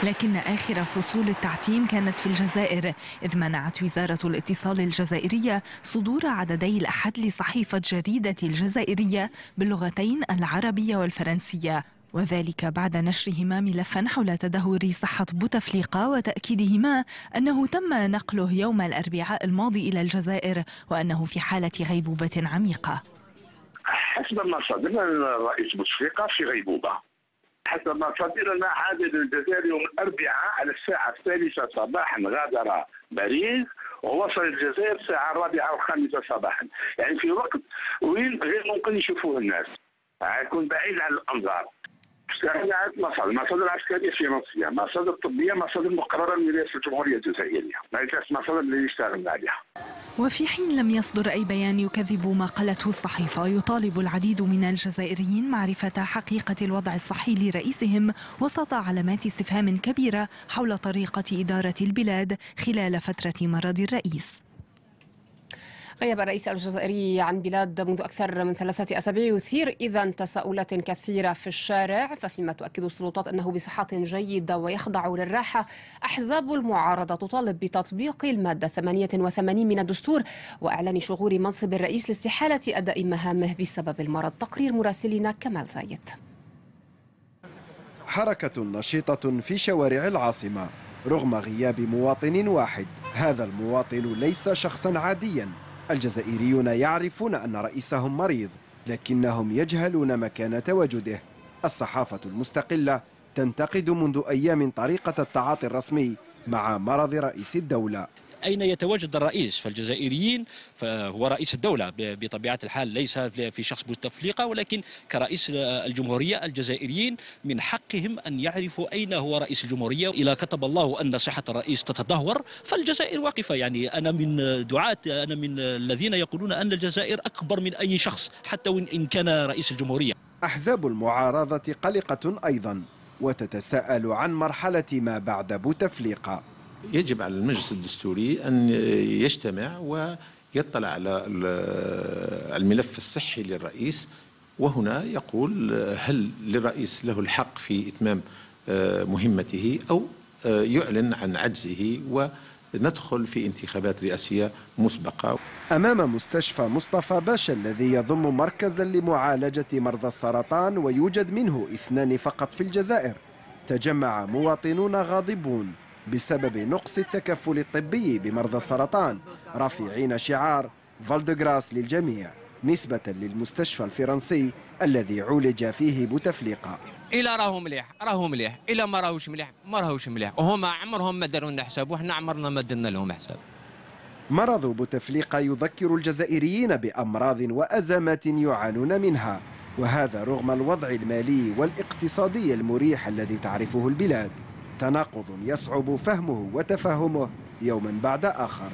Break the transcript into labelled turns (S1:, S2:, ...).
S1: لكن آخر فصول التعتيم كانت في الجزائر، إذ منعت وزارة الاتصال الجزائرية صدور عددي الأحد لصحيفة جريدة الجزائرية باللغتين العربية والفرنسية، وذلك بعد نشرهما ملفا حول تدهور صحة بوتفليقة وتأكيدهما أنه تم نقله يوم الأربعاء الماضي إلى الجزائر وأنه في حالة غيبوبة عميقة.
S2: حسب مصادرنا الرئيس بوتفليقة في غيبوبة. حسب مصادرنا عاد إلى الجزائر يوم الأربعاء على الساعة 3 صباحا، غادر باريس ووصل الجزائر الساعة 4 أو 5 صباحا، يعني في وقت وين غير ممكن يشوفوه الناس، يكون بعيد عن الأنظار. مصادر عسكرية فرنسية، مصادر طبية، مصادر مقررة من رئاسة الجمهورية الجزائرية، هذه المصادر اللي اشتغلنا عليها.
S1: وفي حين لم يصدر أي بيان يكذب ما قالته الصحيفة، يطالب العديد من الجزائريين معرفة حقيقة الوضع الصحي لرئيسهم وسط علامات استفهام كبيرة حول طريقة إدارة البلاد خلال فترة مرض الرئيس.
S3: غيب الرئيس الجزائري عن بلاد منذ أكثر من 3 أسابيع، يثير إذن تساؤلات كثيرة في الشارع. ففيما تؤكد السلطات أنه بصحة جيدة ويخضع للراحة، أحزاب المعارضة تطالب بتطبيق المادة 88 من الدستور وإعلان شغور منصب الرئيس لاستحالة أداء مهامه بسبب المرض. تقرير مراسلنا كمال زايد.
S4: حركة نشيطة في شوارع العاصمة رغم غياب مواطن واحد. هذا المواطن ليس شخصا عاديا. الجزائريون يعرفون أن رئيسهم مريض، لكنهم يجهلون مكان تواجده. الصحافة المستقلة تنتقد منذ أيام طريقة التعاطي الرسمي مع مرض رئيس الدولة.
S5: أين يتواجد الرئيس؟ فالجزائريين فهو رئيس الدولة بطبيعة الحال، ليس في شخص بوتفليقة، ولكن كرئيس الجمهورية الجزائريين من حقهم أن يعرفوا أين هو رئيس الجمهورية. إذا كتب الله أن صحة الرئيس تتدهور فالجزائر واقفة. يعني أنا من أنا من الذين يقولون أن الجزائر أكبر من أي شخص حتى وإن كان رئيس الجمهورية.
S4: أحزاب المعارضة قلقة أيضا وتتساءل عن مرحلة ما بعد بوتفليقة.
S6: يجب على المجلس الدستوري أن يجتمع ويطلع على الملف الصحي للرئيس، وهنا يقول هل للرئيس له الحق في إتمام مهمته أو يعلن عن عجزه وندخل في انتخابات رئاسية مسبقة.
S4: أمام مستشفى مصطفى باشا الذي يضم مركزا لمعالجة مرضى السرطان ويوجد منه 2 فقط في الجزائر، تجمع مواطنون غاضبون بسبب نقص التكفل الطبي بمرضى السرطان، رافعين شعار فالدغراس للجميع نسبة للمستشفى الفرنسي الذي عولج فيه بوتفليقة.
S7: إلا راهو مليح، إلا ما راهوش مليح، وهما عمرهم ما داروا لنا حساب وإحنا عمرنا ما درنا لهم حساب.
S4: مرض بوتفليقة يذكر الجزائريين بأمراض وأزمات يعانون منها، وهذا رغم الوضع المالي والاقتصادي المريح الذي تعرفه البلاد. تناقض يصعب فهمه وتفهمه يوما بعد آخر.